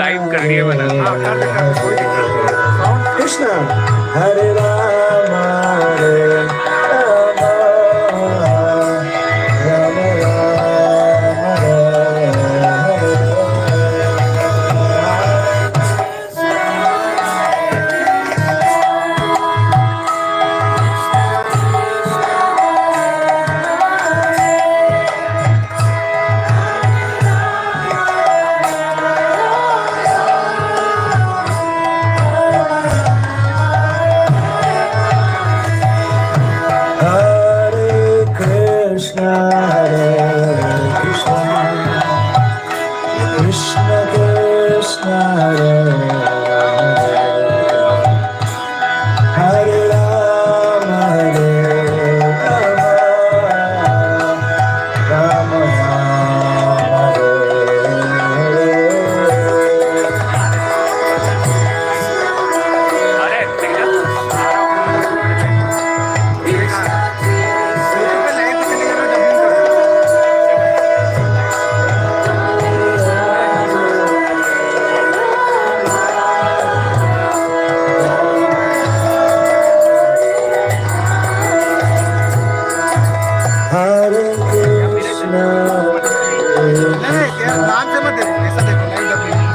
Live कर लिए बना। हाँ कर दे कोई दिक्कत नहीं। कृष्ण हरे राम हरे राम राम राम हरे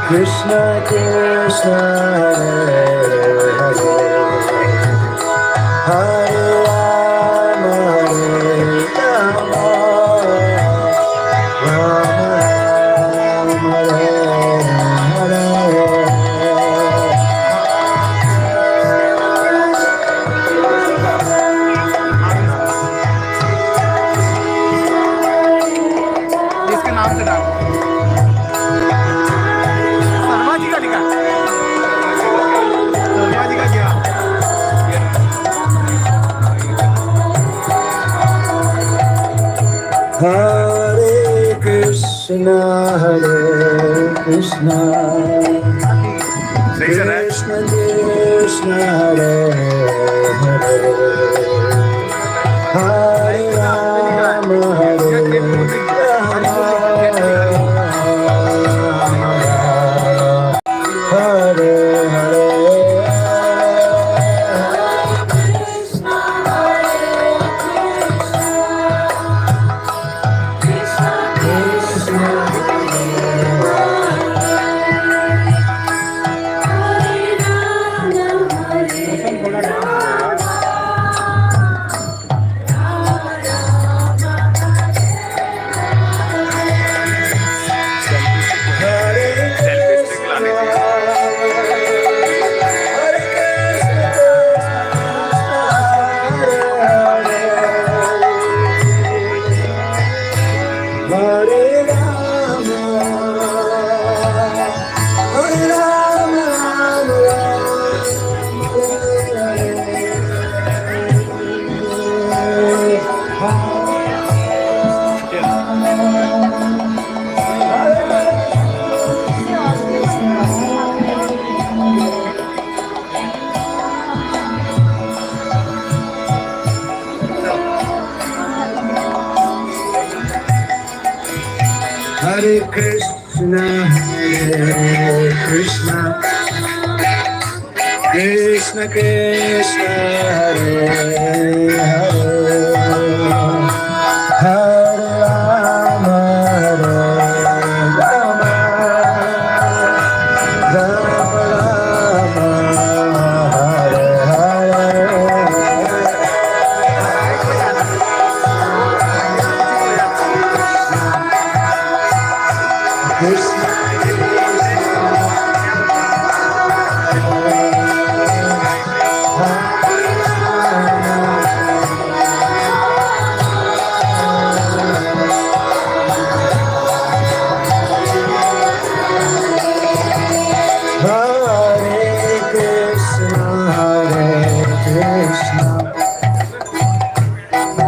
Krishna Krishna Hare Hare Rama Hare Rama Rama Rama Hare इसके नाम से डालो। शर्मा जी का लिखा। शर्मा जी का क्या? Hare Krishna Krishna Krishna Hare Hare Hare Rama Hare Rama Hare Hare Hare Krishna, Hare Krishna, Krishna Krishna, Hare Hare, Hare Rama, Hare Rama, Rama Rama, Hare Hare.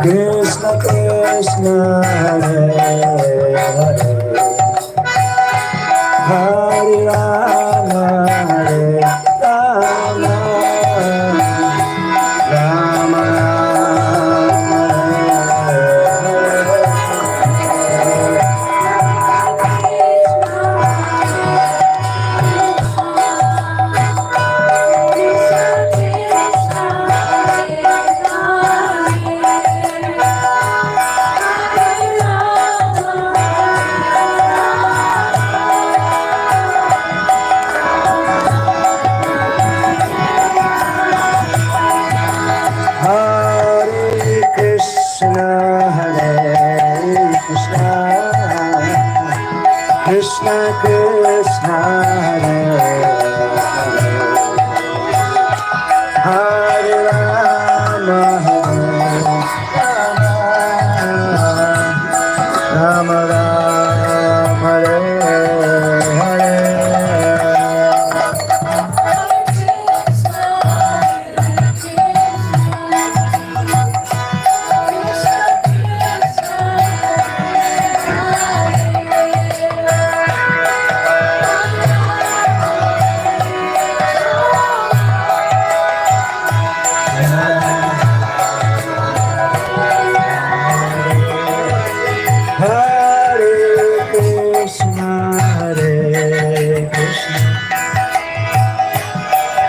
Krishna Krishna Hare Hare Hare Rama Hare Rama Rama Rama Hare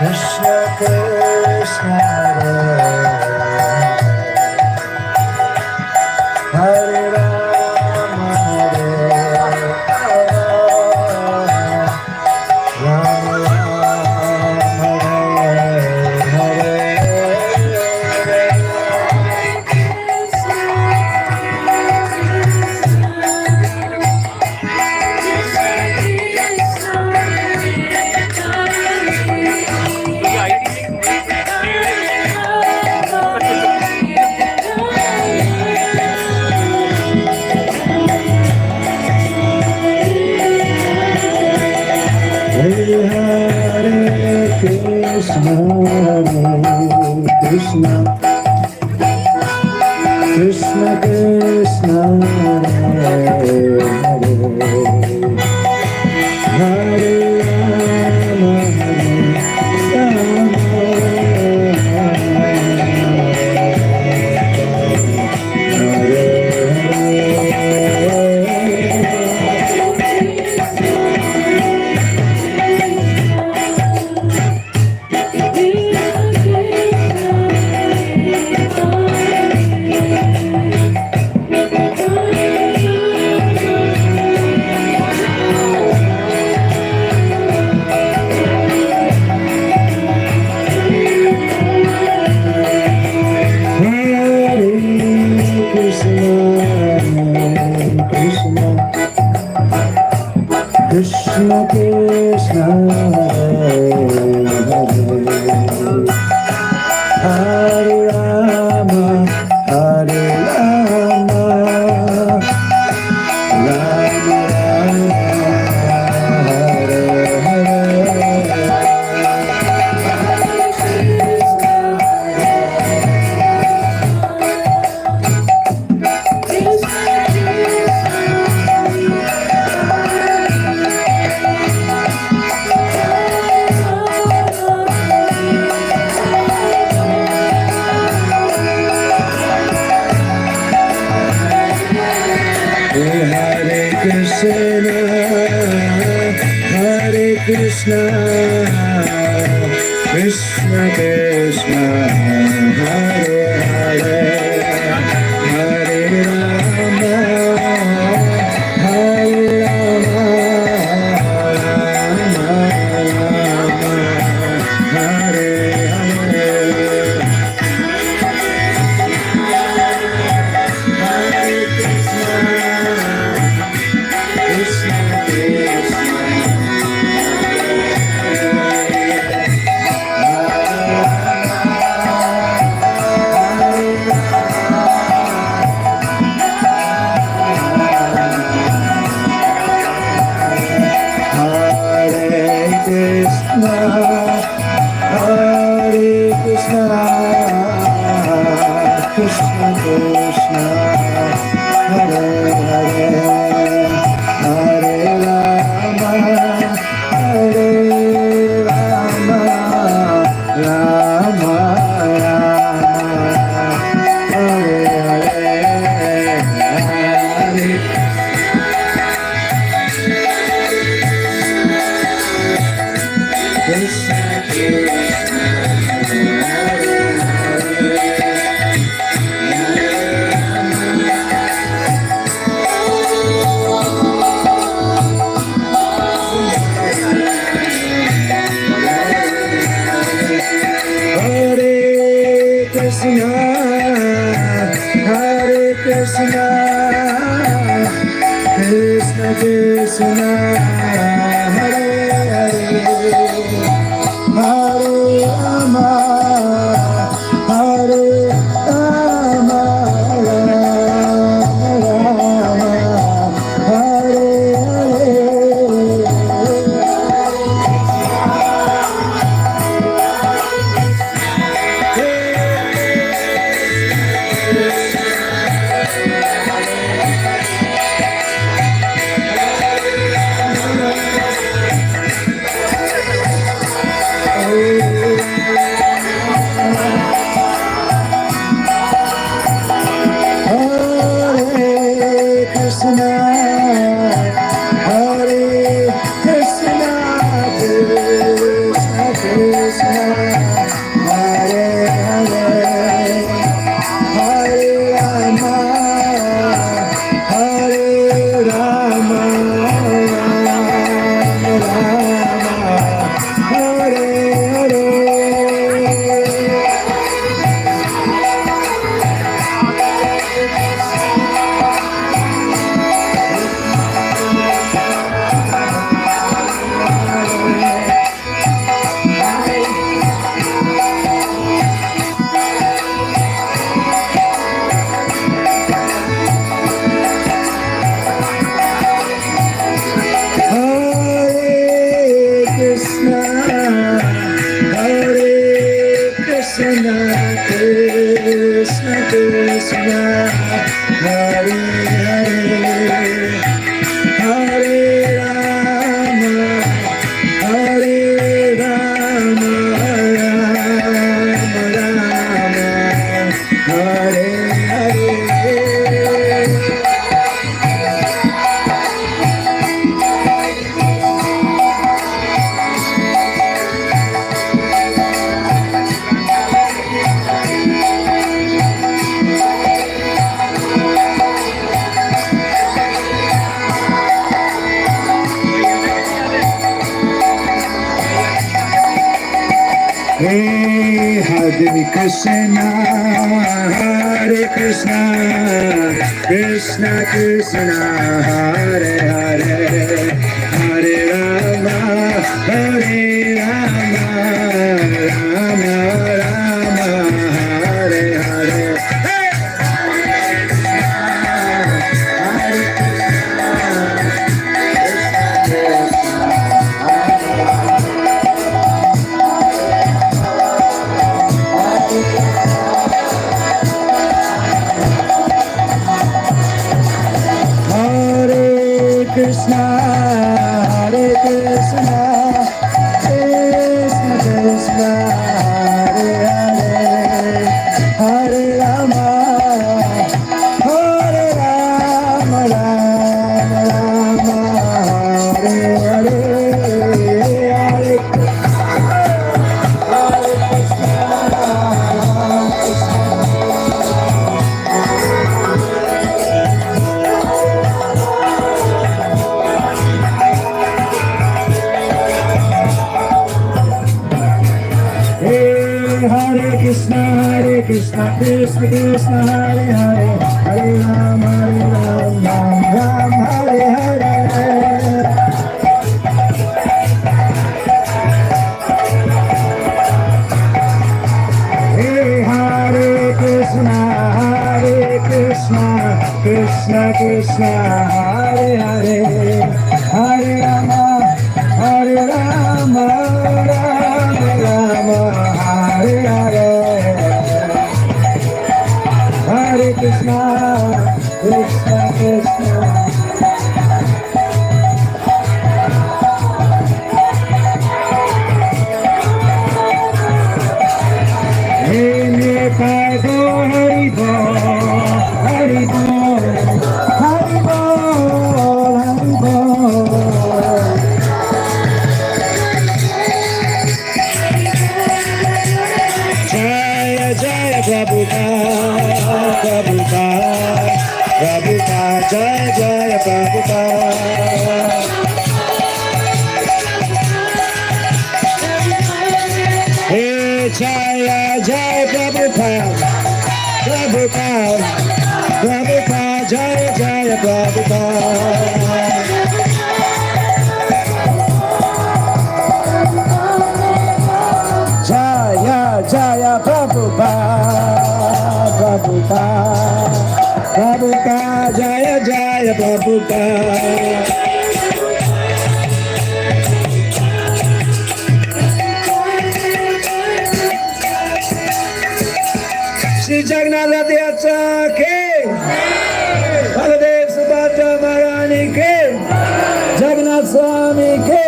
Krishna Krishna Hare Rama Rama Rama Hare Krishna, Krishna, Krishna, Krishna, Hare Hare, Krishna Krishna Hare Rama Hare Rama Rama Rama Hare Hare Krishna, Hare Krishna, Krishna Krishna, Hare Hare, Hare Rama, Hare Rama, Rama Rama, Hare Hare. Krishna Krishna Hare Hare Hare Rama Hare Rama Rama Rama Hare Hare Krishna Krishna, Hare Krishna, Krishna Krishna, Hare Hare, Hare Rama, Hare Rama, Rama Rama, Hare Hey, Hare Krishna, Hare Krishna, Krishna Krishna, Hare Hare, Hare Rama, Hare Rama, Rama Rama, Hare Hare. Hey! Hare Krishna, Hare Krishna, Krishna Krishna, Hare Hare, Hare Rama, Hare Rama, Rama Rama, Hare Hare, Hare Hare Krishna, Krishna Krishna, Hare Hare, Hare Rama, Ram Ram, Hare Hare. Hey, Hare Krishna, Krishna Krishna, Hare Hare, Hare Rama, Rama Rama, Hare Hare. Hare Krishna, Krishna Krishna. Hey, Nitai Go Hari Bol, Hari Bol, Hari Bol, Hari Bol. Jaya Jaya Prabhupada, Prabhupada, Prabhupada, Jaya Jaya Prabhupada. Hey, Jaya Jaya Prabhupada, Prabhupada, Prabhupada, Jaya Jaya Prabhupada. Jaya Jaya Prabhupada, Prabhupada, Prabhupada, Jaya Jaya Prabhupada. Shri Jagannath Yatra ke, Baladev Subhadra Maharani ke, Jagannath Swami ke,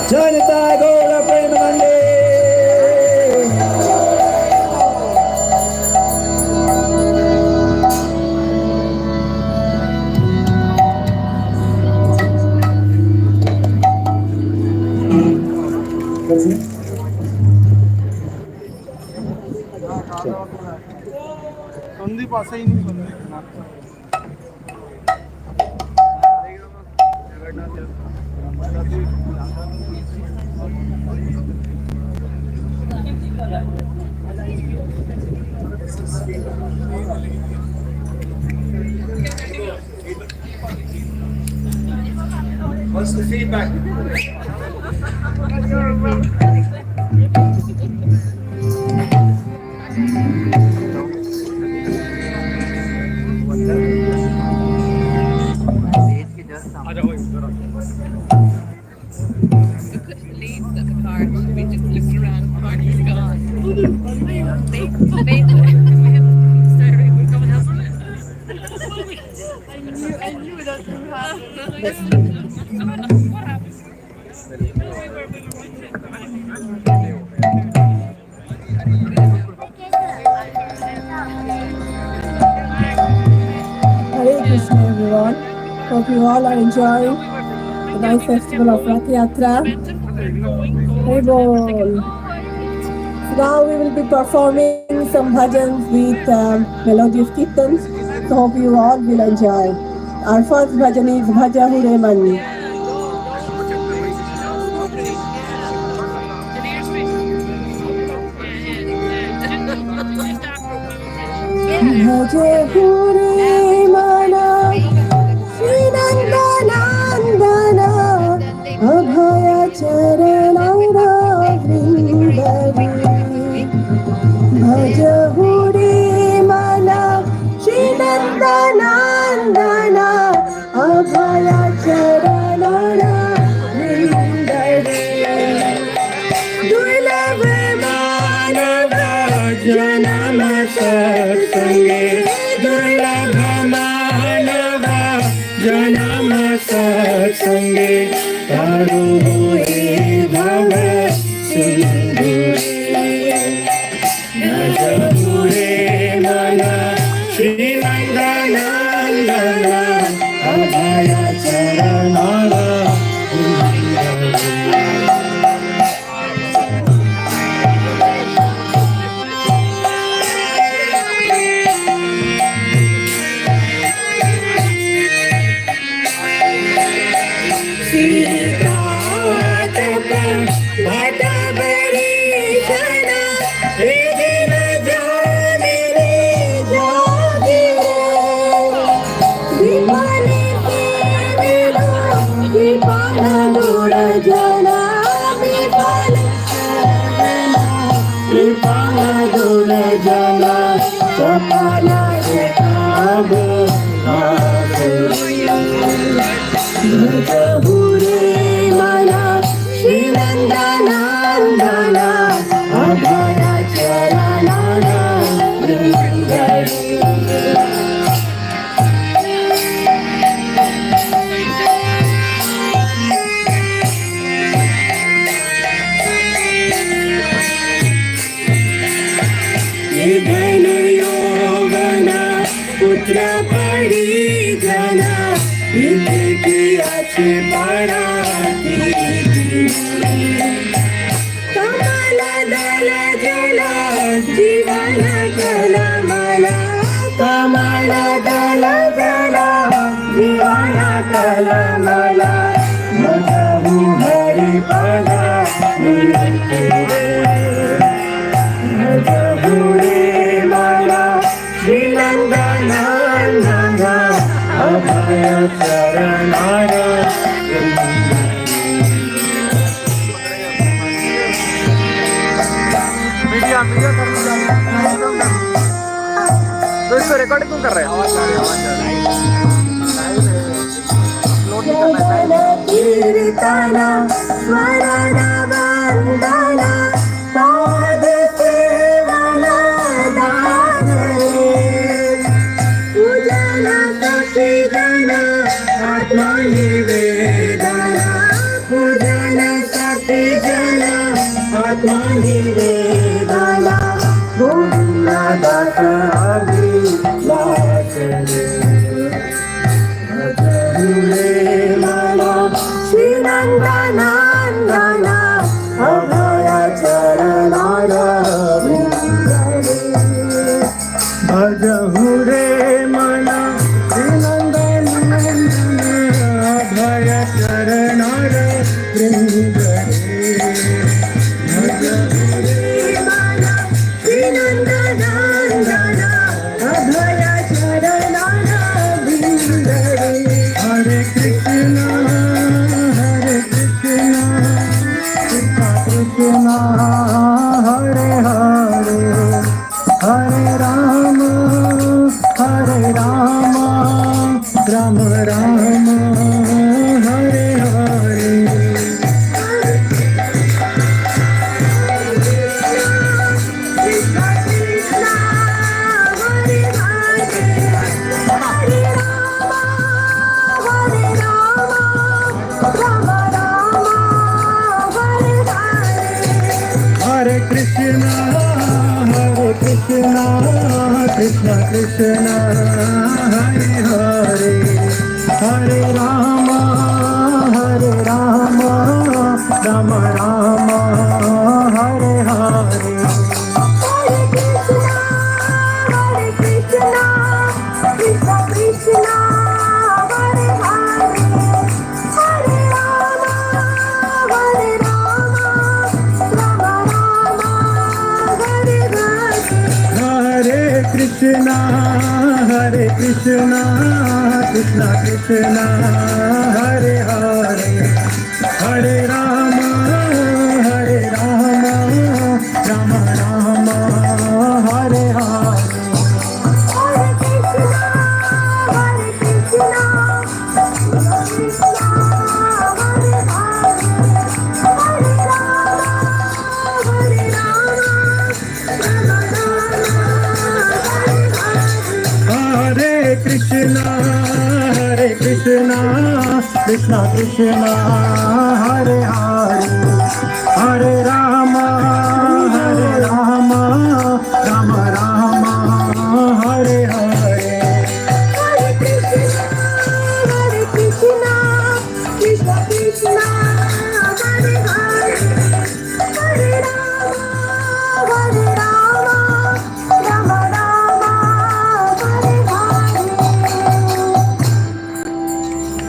Janita Gaura Premanande. Sandeep আসেই নি সন্দীপ নাচছে What's the feedback? Leaves at the cart. We just looked around. Cart is gone. They sorry, we're coming up. I knew that would happen. What happened? Hare Krishna everyone. Hope you all are enjoying the nice festival of Rath Yatra. Hare Bol. So now we will be performing some bhajans with melody of kirtans. So hope you all will enjoy. Our first bhajan is Bhaja Hure Mani. भजे पुरी मना श्रीनन्दनन्दन अभय चरणा वृन्दरी भज पुरी मना श्रीनन्दनन्दन अभय चरणा वृन्दरी दुर्लभ मानव जनम सत्संगे दुर्लभ मानव जनम सत्संगे तारो हे भव सिंधु नजपुरे मन श्रीनन्दनन्दन अभय चरणा तो इसको रिकॉर्ड क्यों कर रहे हैं? कीर्तना स्मरण वंदना पाद सेवना दानरे पूजन सखीगण आत्मा निवेदना पूजन सखीगण आत्मा निवेदना गोविंद दास अभिलाष श्रीनन्दनन्दन अभय चरणा भजहु रे मन श्रीनन्दनन्दन अभय चरणा वृन्दरे भजहु रे मन श्रीनन्दनन्दन अभय चरणा वृन्दरे हरे Krishna Krishna Hare Hare Hare Ram Ram Ram Hare Hare Hare Krishna Krishna Krishna Hare Hare Hare Ram Ram Ram Hare Hare Krishna Krishna, Krishna Krishna, Hare Hare, Hare Rama, Hare Rama, Rama Rama, Hare Hare. Hare Krishna, Krishna Krishna, Hare Hare, Hare Rama, Rama Rama, Hare Hare. Krishna Krishna, Hare Hare, Hare Rama, Rama Rama, Hare Hare.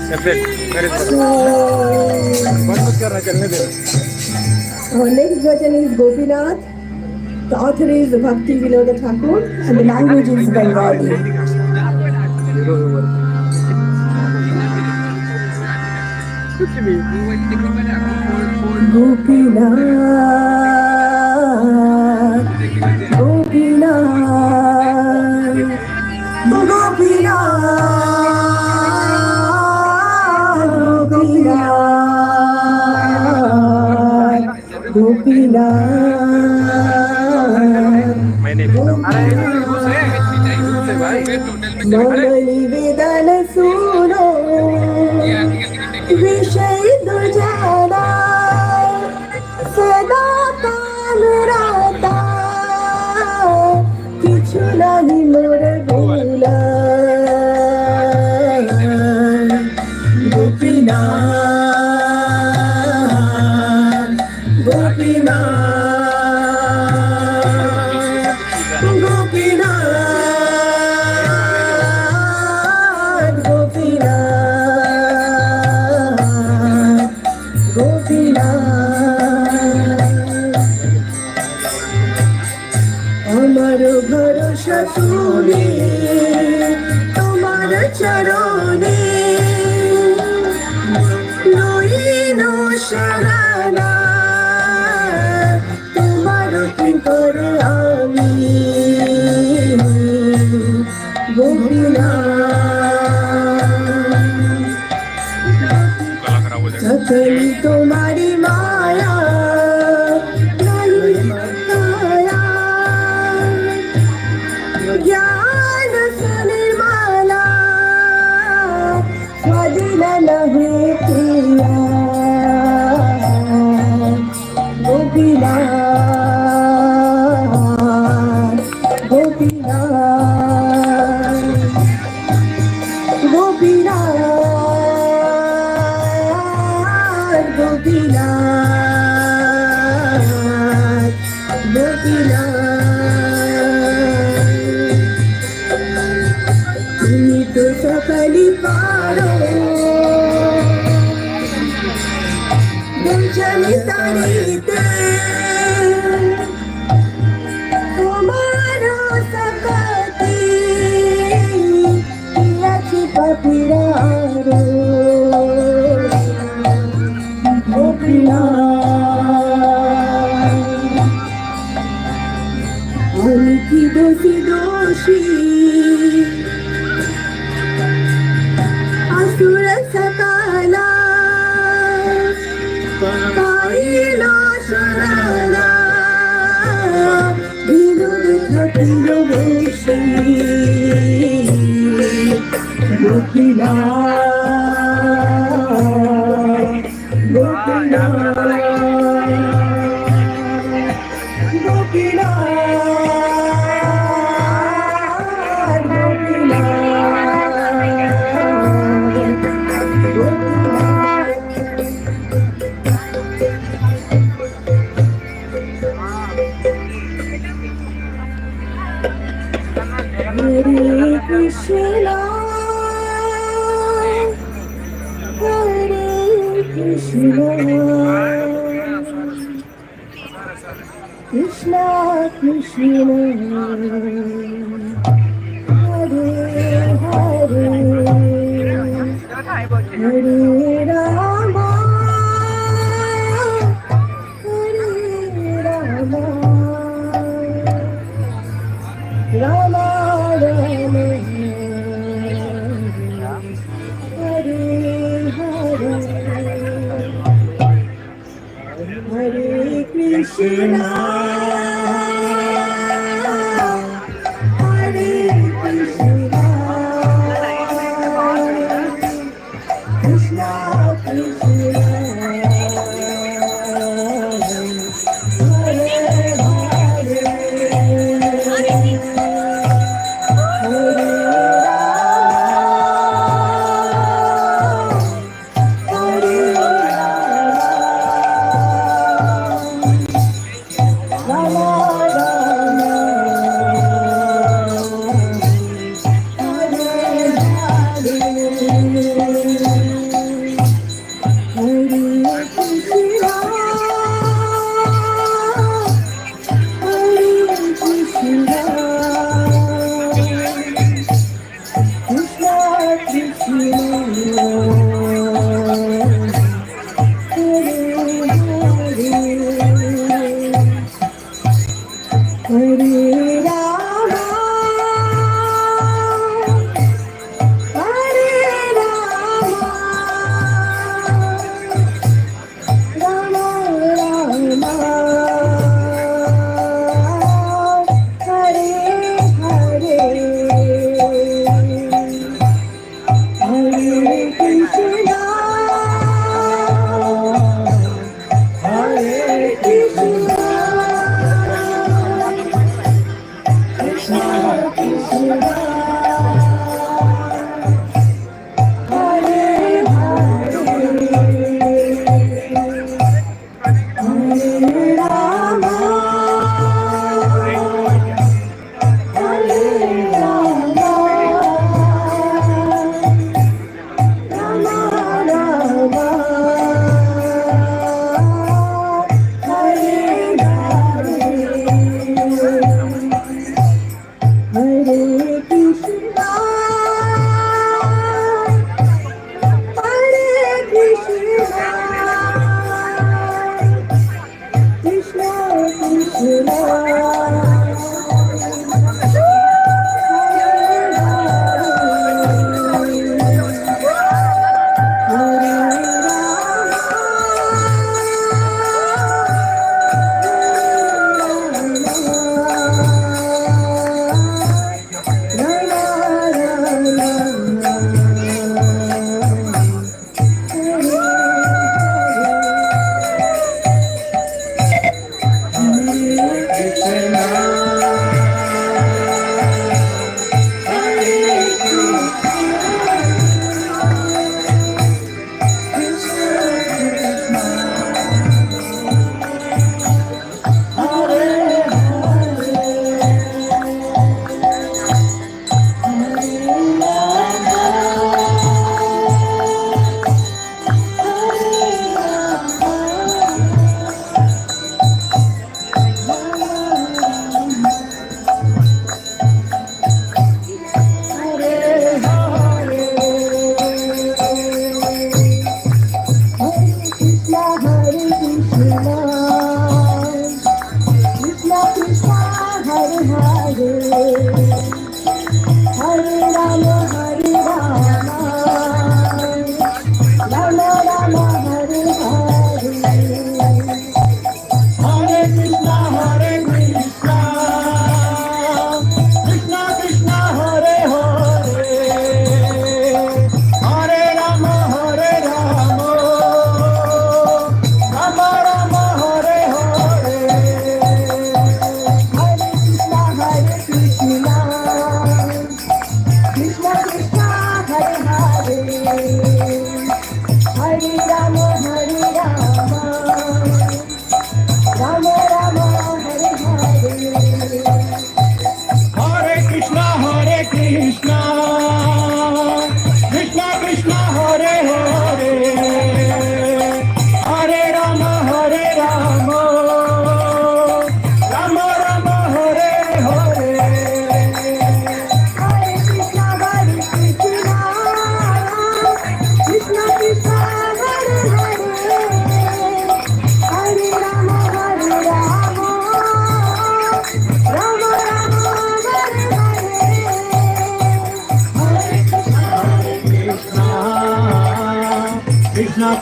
Separate. Where is the one with your channel there? Our next bhajan is Gopinath. The author is Bhakti Vinod Thakur and the language is Bengali. Gopinath, Gopinath, Gopinath, Gopinath. My name. Mangli Vedan suno, Vishay dujana, Sada kaam rata, Kichu nahi mor bhula. Gopinath, Gopinath, Gopinath, Gopinath, Gopinath. Amar bharosha tumi, tomar charone, loino sharana, tomar kinkar ami. Gopinath, sakali tomari maya, nahi maya. ज्ञान सुनिर्मला स्वादिन नहीं प्रिया गोपीनाथ गोपीनाथ गोपीनाथ गोपीनाथ गोपीनाथ তুমি তো সকালি পারো দুজনে তারিতে তোমার সকতি আছি পাপিরারো গোপীনাথ আমি কি দোষী দোষী असुर सकला कायला शरणा विनोद खटिल वेशी Gopinath Gopinath Hare Krishna, Hare Krishna, Krishna Krishna, Hare Hare. Hare Rama, Hare Rama, Rama Rama, Hare Hare, Hare Krishna, Hare Krishna, Krishna Krishna, Hare Hare, Hare Rama, Rama Rama, Hare Hare, Hare Krishna, Hare Krishna, Krishna Krishna, Hare Hare, Hare Rama, Hare Rama, Rama Rama, Hare Hare, Hare Krishna, Hare Krishna, Krishna Krishna, Hare Hare, Hare Rama, Hare Rama, Rama Rama, Hare Hare, Hare Krishna, Hare Krishna, Krishna Krishna, Hare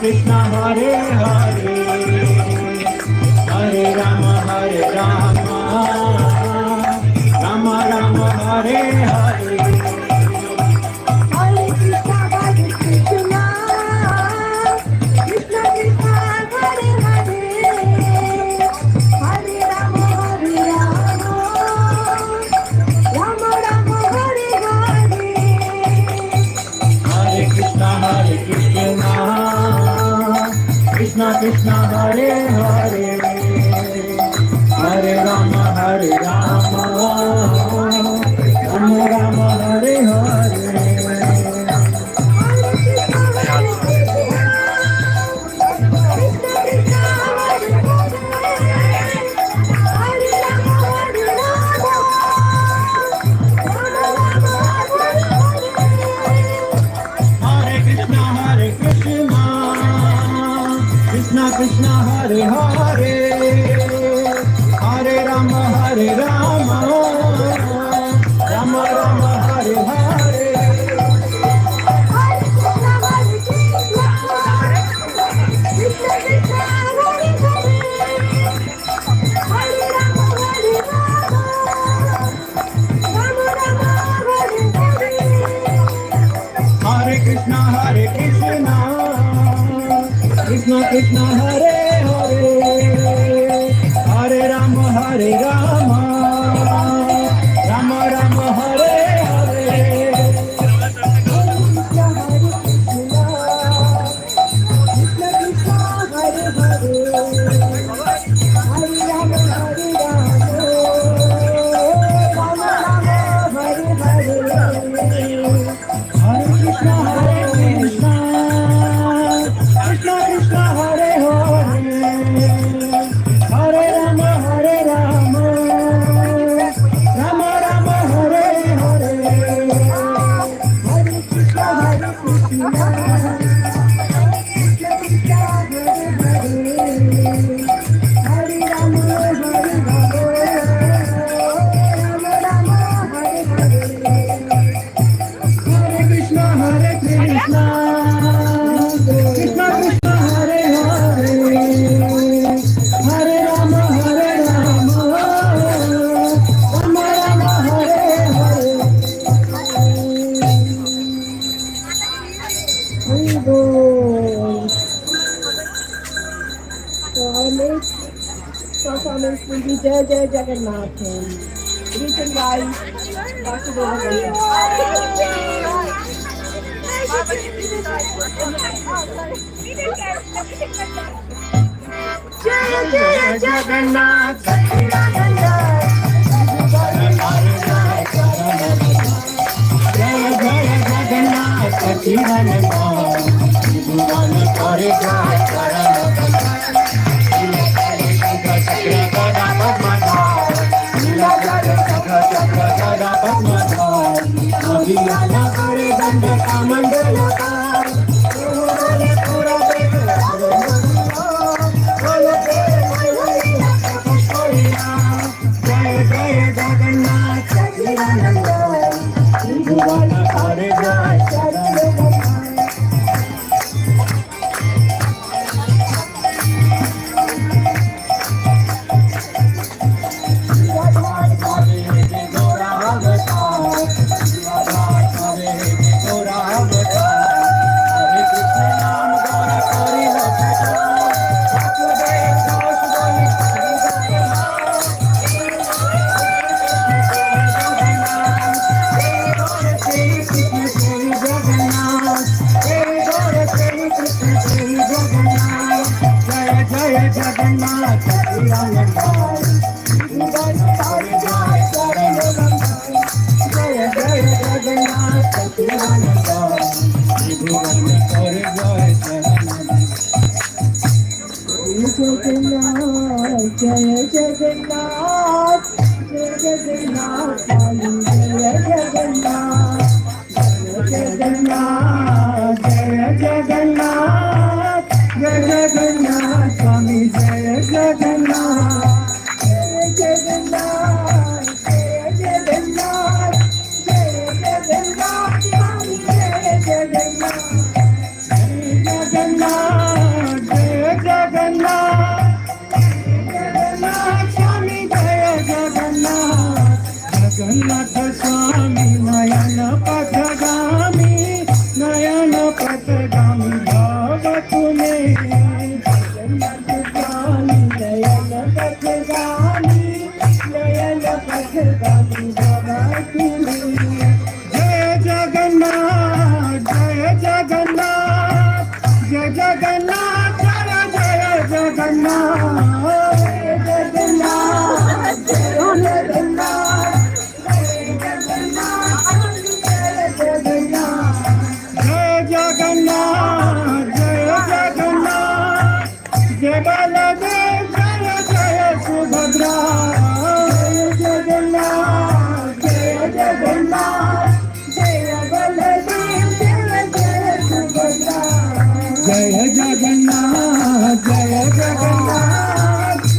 Krishna Hare Hare Hare Rama Rama Rama Hare Hare Hare Krishna, Krishna Krishna, Hare Hare, Hare Rama, Rama Rama, Hare Hare. Hare Krishna Krishna Krishna Hare Hare Hare Rama Rama Rama Hare Hare Krishna Krishna Hare Hare Hare Rama Rama Rama Rama Hare Hare Hare Krishna Krishna Krishna Hare Hare Hare Rama Rama Rama Rama Hare Hare Hare Krishna Krishna Krishna Hare Hare Hare Rama Rama Rama Hare Hare Hare Krishna Hare Krishna Hare Krishna Krishna Krishna Hare Hare Hare Rama Rama Rama Hare Hare Hare Bol. So our next performance will be Jai Jai Jagannath. Written by Dr. Jai Jai Jagannath, Jaya Jaya Jagannath Sachidananda Bhuvan Kare Jai Jagannath, Jai Jagannath, Jai Jagannath, Jai Jagannath, Jai Jagannath, Jai Jagannath, Jai Jagannath, Swami Jai Jagannath, Jai Jagannath, Jai Jagannath, Jai Jagannath, Swami Jai Jagannath, Jai Jagannath. Jagannath Swami Nayana Pathagami Nayana Pathagami Bhava Tune Jagannath Swami Nayana Pathagami Nayana Pathagami Bhava Tune Jaya Jagannath Jaya Jagannath Jaya Jagannath Jaya Jaya Jagannath Jaya Jagannath Jaya Jagannath Jai Jagannath, Jai Jagannath, Jai Baladev, Jai Jai Subhadra. Jai Jagannath, Jai Jagannath, Jai Baladev, Jai Jai Subhadra. Jai Jagannath, Jai Jagannath,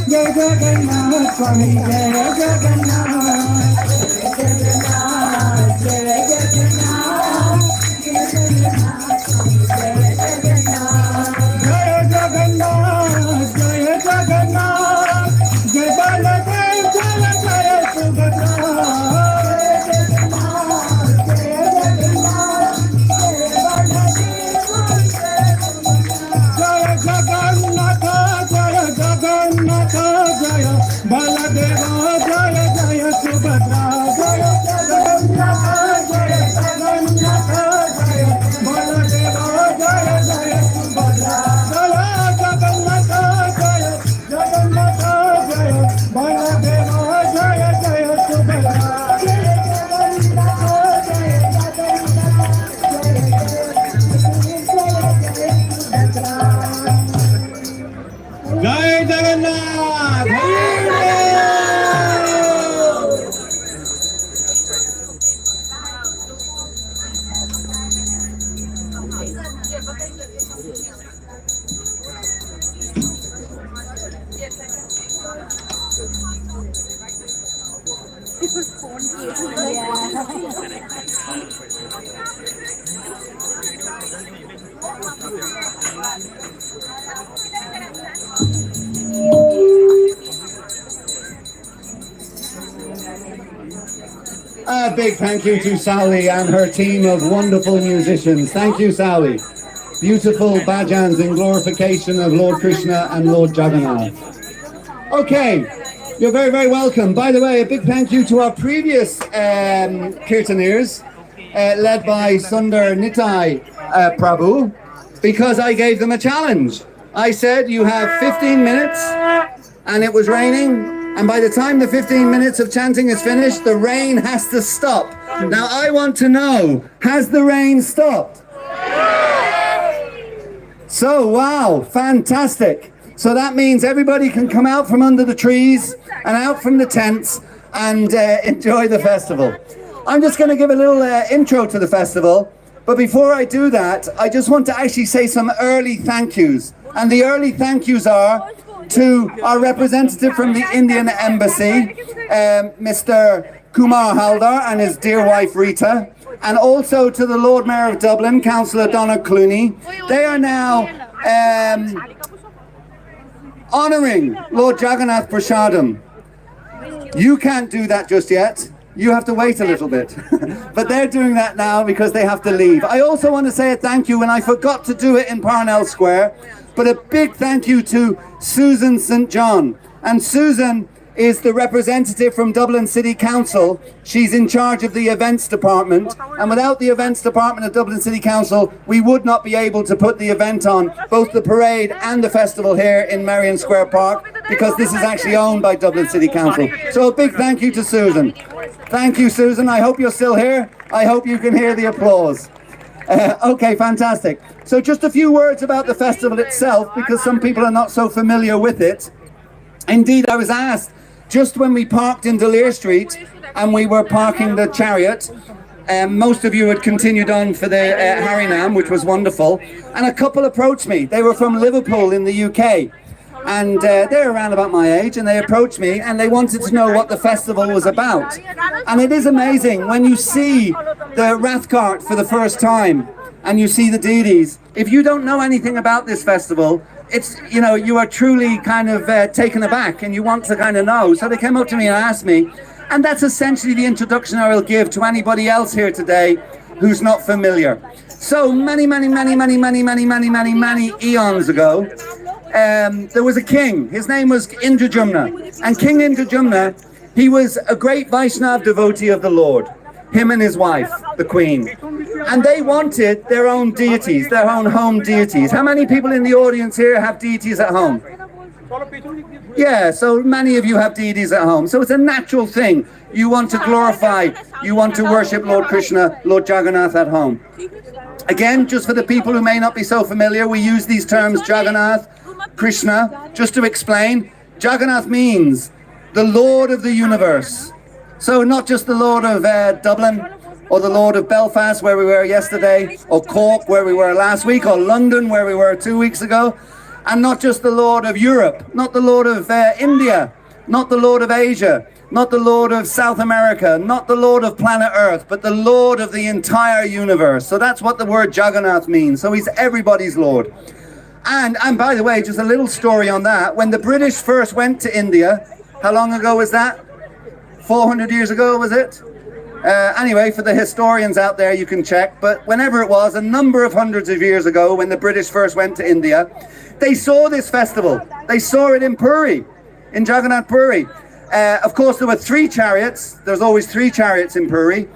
Jai Jagannath, Swami Jai Jagannath, Jai Jagannath, Jai Jagannath. Jai Jagannath, Jai Jagannath, Jai Baladev, Jai Jai Subhadra. Jai Jagannath, Jai Jagannath, Jai Jagannath, Jai Baladev, Jai Jai Subhadra. Jai Jagannath, Jai Jagannath, Jai Baladev, Jai Jai Subhadra. Jai Jagannath, Jai Jagannath, Jai Baladev, Jai Jai Subhadra. Jai Jagannath! A big thank you to Sally and her team of wonderful musicians. Thank you, Sally. Beautiful bhajans in glorification of Lord Krishna and Lord Jagannath. Okay, you're very, very welcome. By the way, a big thank you to our previous kirtaneers, led by Sundar Nitai Prabhu, because I gave them a challenge. I said, you have 15 minutes, and it was raining, and by the time the 15 minutes of chanting is finished, the rain has to stop. Now I want to know, has the rain stopped? So, wow, fantastic. So that means everybody can come out from under the trees and out from the tents and enjoy the festival. I'm just going to give a little intro to the festival, but before I do that, I just want to actually say some early thank yous. And the early thank yous are to our representative from the Indian Embassy, Mr. Kumar Haldar and his dear wife Rita, and also to the Lord Mayor of Dublin, Councillor Donna Clooney. They are now honouring Lord Jagannath Prasadam. You can't do that just yet. You have to wait a little bit. But they're doing that now because they have to leave. I also want to say a thank you, and I forgot to do it in Parnell Square, but a big thank you to Susan St. John. And Susan is the representative from Dublin City Council. She's in charge of the events department, and without the events department of Dublin City Council, we would not be able to put the event on, both the parade and the festival here in Merrion Square Park, because this is actually owned by Dublin City Council. So a big thank you to Susan. Thank you, Susan. I hope you're still here. I hope you can hear the applause. Okay, fantastic. So just a few words about the festival itself, because some people are not so familiar with it. Indeed, I was asked, just when we parked in Delir Street and we were parking the chariot, most of you had continued on for the Harinam, which was wonderful, and a couple approached me. They were from Liverpool in the UK, and they're around about my age, and they approached me and they wanted to know what the festival was about. And it is amazing when you see the Rath Cart for the first time and you see the deities. If you don't know anything about this festival, it's, you know, you are truly kind of taken aback and you want to kind of know. So they came up to me and asked me, and that's essentially the introduction I will give to anybody else here today who's not familiar. So many eons ago, there was a king. His name was Indrajumna. And King Indrajumna, he was a great Vaishnav devotee of the Lord. Him and his wife, the queen. And they wanted their own deities, their own home deities. How many people in the audience here have deities at home? Yeah, so many of you have deities at home. So it's a natural thing. You want to glorify, you want to worship Lord Krishna, Lord Jagannath at home. Again, just for the people who may not be so familiar, we use these terms Jagannath, Krishna, just to explain. Jagannath means the Lord of the universe. So not just the Lord of Dublin, or the Lord of Belfast, where we were yesterday, or Cork, where we were last week, or London, where we were 2 weeks ago, and not just the Lord of Europe, not the Lord of India, not the Lord of Asia, not the Lord of South America, not the Lord of planet Earth, but the Lord of the entire universe. So that's what the word Jagannath means. So he's everybody's Lord. And by the way, just a little story on that. When the British first went to India, how long ago was that? 400 years ago, was it? Anyway, for the historians out there, you can check. But whenever it was, a number of hundreds of years ago, when the British first went to India, they saw this festival. They saw it in Puri, in Jagannath Puri. Of course, there were 3 chariots. There's always 3 chariots in Puri,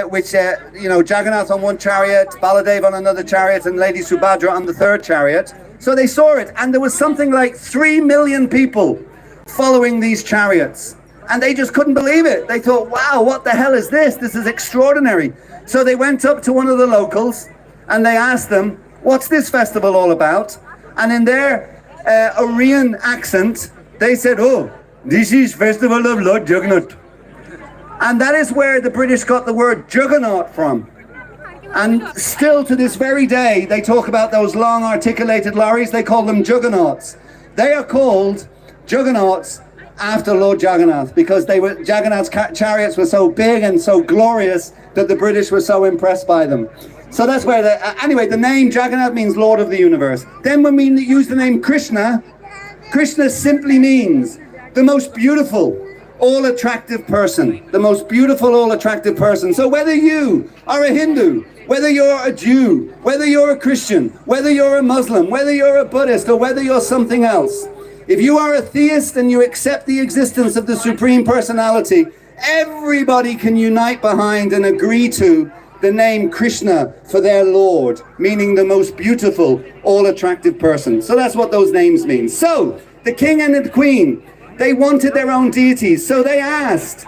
which, you know, Jagannath on one chariot, Baladev on another chariot, and Lady Subhadra on the 3rd chariot. So they saw it, and there was something like 3 million people following these chariots. And they just couldn't believe it. They thought, wow, what the hell is this? This is extraordinary. So they went up to one of the locals and they asked them, what's this festival all about? And in their Aryan accent, they said, oh, this is Festival of Lord Jagannath. And that is where the British got the word Juggernaut from. And still to this very day, they talk about those long articulated lorries. They call them juggernauts. They are called juggernauts after Lord Jagannath, because Jagannath's chariots were so big and so glorious that the British were so impressed by them. So that's where anyway, the name Jagannath means Lord of the universe. Then when we use the name Krishna, Krishna simply means the most beautiful, all-attractive person. The most beautiful, all-attractive person. So whether you are a Hindu, whether you're a Jew, whether you're a Christian, whether you're a Muslim, whether you're a Buddhist, or whether you're something else, if you are a theist and you accept the existence of the Supreme Personality, everybody can unite behind and agree to the name Krishna for their Lord, meaning the most beautiful, all-attractive person. So that's what those names mean. So, the king and the queen, they wanted their own deities. So they asked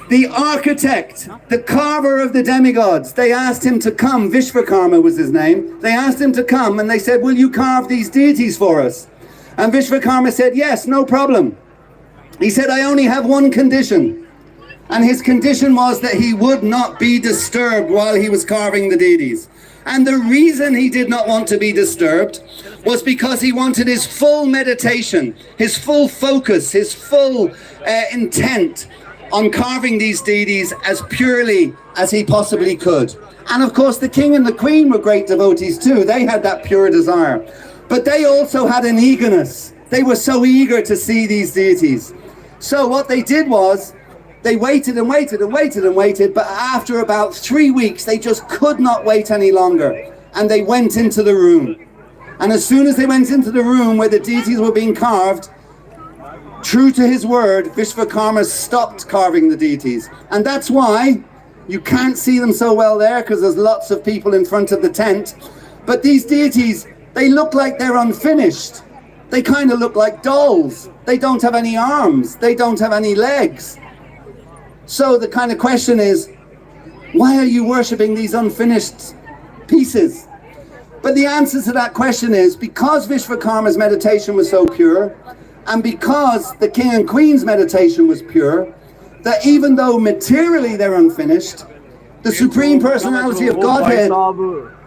the architect, the carver of the demigods, they asked him to come. Vishvakarma was his name. They asked him to come and they said, will you carve these deities for us? And Vishvakarma said, yes, no problem. He said, I only have one condition. And his condition was that he would not be disturbed while he was carving the deities. And the reason he did not want to be disturbed was because he wanted his full meditation, his full focus, his full intent on carving these deities as purely as he possibly could. And of course, the king and the queen were great devotees too. They had that pure desire. But they also had an eagerness. They were so eager to see these deities. So what they did was, they waited and waited and waited and waited, but after about 3 weeks, they just could not wait any longer. And they went into the room. And as soon as they went into the room where the deities were being carved, true to his word, Vishvakarma stopped carving the deities. And that's why you can't see them so well there, because there's lots of people in front of the tent. But these deities, they look like they're unfinished. They kind of look like dolls. They don't have any arms. They don't have any legs. So the kind of question is, why are you worshipping these unfinished pieces? But the answer to that question is, because Vishvakarma's meditation was so pure, and because the king and queen's meditation was pure, that even though materially they're unfinished, the Supreme Personality of Godhead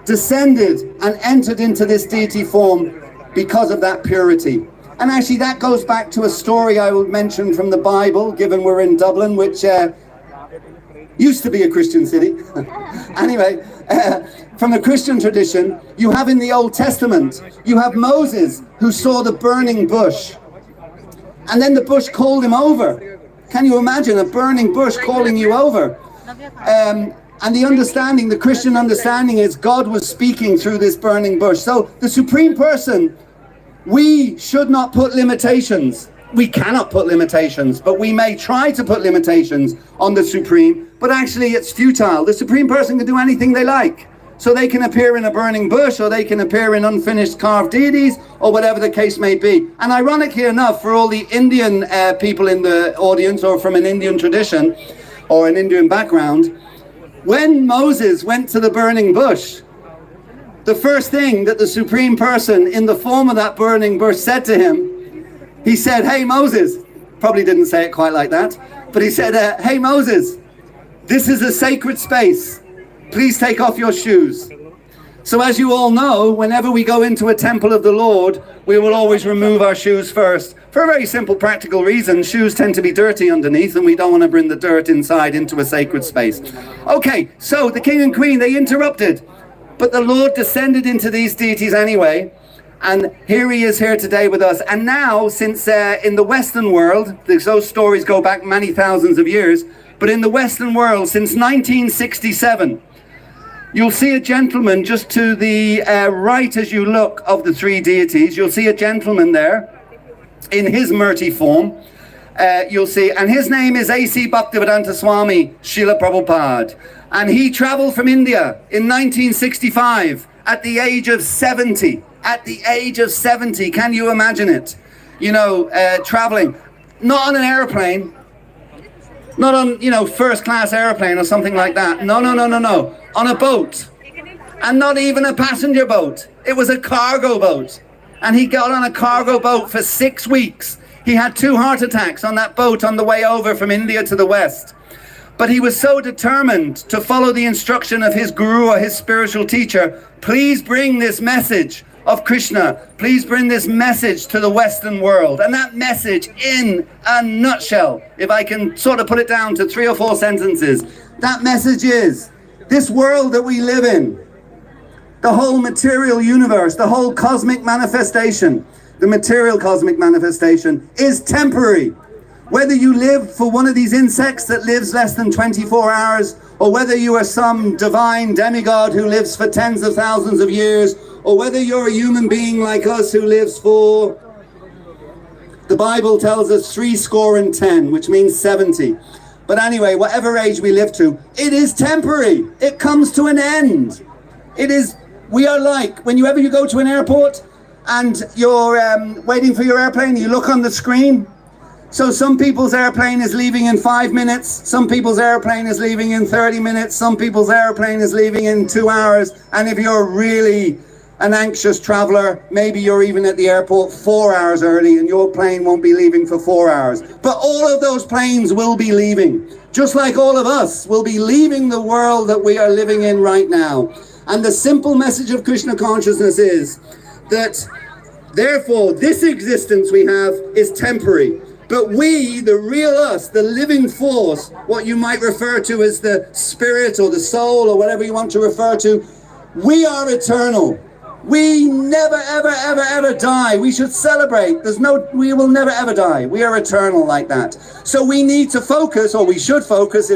descended and entered into this deity form because of that purity. And actually that goes back to a story I will mention from the Bible, given we're in Dublin, which Used to be a Christian city. Anyway, from the Christian tradition, you have in the Old Testament, you have Moses who saw the burning bush. And then the bush called him over. Can you imagine a burning bush calling you over? And the understanding, the Christian understanding is God was speaking through this burning bush. So the Supreme Person, we should not put limitations. We cannot put limitations, but we may try to put limitations on the Supreme, but actually it's futile. The Supreme Person can do anything they like. So they can appear in a burning bush, or they can appear in unfinished carved deities, or whatever the case may be. And ironically enough, for all the Indian people in the audience, or from an Indian tradition, or an Indian background, when Moses went to the burning bush, the first thing that the Supreme Person in the form of that burning bush said to him, he said, "Hey Moses," probably didn't say it quite like that, but he said, "Hey Moses, this is a sacred space. Please take off your shoes." So as you all know, whenever we go into a temple of the Lord, we will always remove our shoes first. For a very simple practical reason, shoes tend to be dirty underneath, and we don't want to bring the dirt inside into a sacred space. Okay, so the king and queen, they interrupted, but the Lord descended into these deities anyway. And here he is here today with us. And now, since in the Western world, those stories go back many thousands of years, but in the Western world, since 1967, you'll see a gentleman just to the right as you look of the three deities. You'll see a gentleman there in his murti form. You'll see, and his name is A.C. Bhaktivedanta Swami Srila Prabhupada. And he traveled from India in 1965 at the age of 70. At the age of 70, can you imagine it? You know, traveling, not on an airplane, not on, you know, first class airplane or something like that. No, on a boat. And not even a passenger boat. It was a cargo boat. And he got on a cargo boat for 6 weeks. He had 2 heart attacks on that boat on the way over from India to the West. But he was so determined to follow the instruction of his guru or his spiritual teacher, please bring this message of Krishna, please bring this message to the Western world. And that message, in a nutshell, if I can sort of put it down to 3 or 4 sentences, that message is, this world that we live in, the whole material universe, the whole cosmic manifestation, the material cosmic manifestation is temporary. Whether you live for one of these insects that lives less than 24 hours, or whether you are some divine demigod who lives for tens of thousands of years, or whether you're a human being like us who lives for, the Bible tells us 70, which means 70. But anyway, whatever age we live to, it is temporary. It comes to an end. It is, we are like, whenever you go to an airport and you're waiting for your airplane, you look on the screen. So some people's airplane is leaving in 5 minutes, some people's airplane is leaving in 30 minutes, some people's airplane is leaving in 2 hours, and if you're really an anxious traveler, maybe you're even at the airport 4 hours early and your plane won't be leaving for 4 hours. But all of those planes will be leaving, just like all of us will be leaving the world that we are living in right now. And the simple message of Krishna consciousness is that, therefore, this existence we have is temporary. But we, the real us, the living force, what you might refer to as the spirit or the soul or whatever you want to refer to, we are eternal. We never, ever, ever, ever die. We should celebrate. We will never, ever die. We are eternal like that. So we need to focus, or we should focus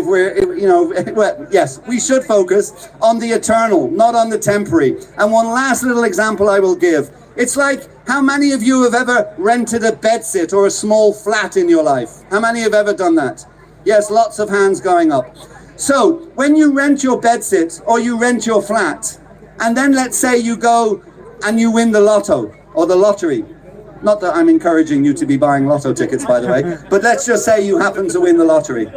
yes, we should focus on the eternal, not on the temporary. And one last little example I will give. It's like, how many of you have ever rented a bedsit or a small flat in your life? How many have ever done that? Yes, lots of hands going up. So when you rent your bedsit or you rent your flat, and then let's say you go and you win the lotto or the lottery. Not that I'm encouraging you to be buying lotto tickets, by the way, but let's just say you happen to win the lottery.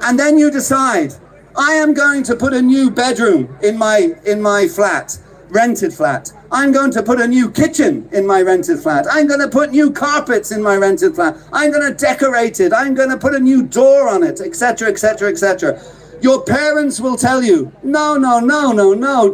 And then you decide, I am going to put a new bedroom in my flat, rented flat. I'm going to put a new kitchen in my rented flat. I'm going to put new carpets in my rented flat. I'm going to decorate it. I'm going to put a new door on it, etc., etc., etc. Your parents will tell you, no,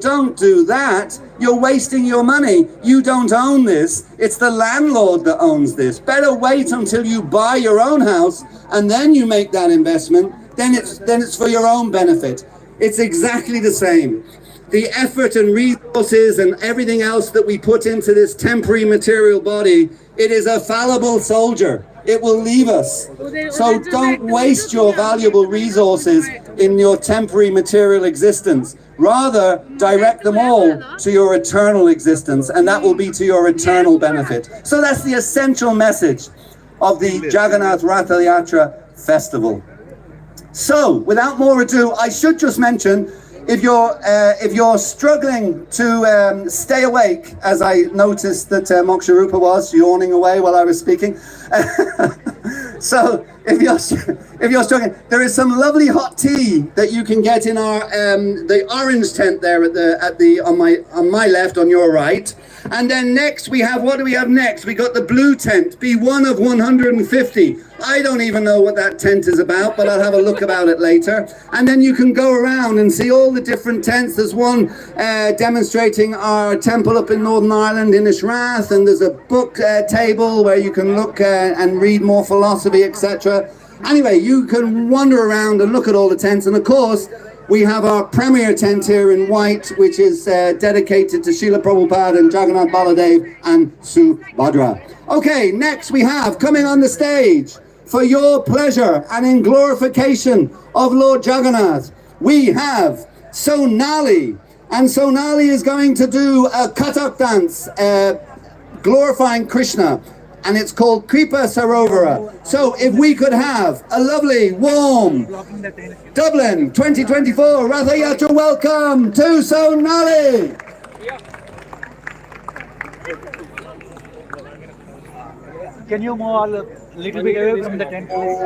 don't do that. You're wasting your money. You don't own this. It's the landlord that owns this. Better wait until you buy your own house and then you make that investment. then it's for your own benefit. It's exactly the same. The effort and resources and everything else that we put into this temporary material body, it is a fallible soldier. It will leave us. So don't waste your valuable resources in your temporary material existence. Rather, direct them all to your eternal existence, and that will be to your eternal benefit. So that's the essential message of the Jagannath Yatra festival. So, without more ado, I should just mention, if you're struggling to stay awake, as I noticed that Moksharupa was yawning away while I was speaking. So if you're struggling, there is some lovely hot tea that you can get in our the orange tent there on my left, on your right. And then next we have, what do we have next? We got the blue tent, be one of 150. I don't even know what that tent is about, but I'll have a look about it later. And then you can go around and see all the different tents. There's one demonstrating our temple up in Northern Ireland in Ishrath, and there's a book table where you can look and read more philosophy, etc. Anyway, you can wander around and look at all the tents, and of course, we have our premier tent here in white, which is dedicated to Srila Prabhupada and Jagannath Baladev and Subhadra. Okay, next we have, coming on the stage, for your pleasure and in glorification of Lord Jagannath, we have Sonali. And Sonali is going to do a Kathak dance, glorifying Krishna. And it's called Kripa Sarovara. So if we could have a lovely, warm Dublin 2024 Ratha Yatra welcome to Sonali. Can you move a little bit away from the tent, please?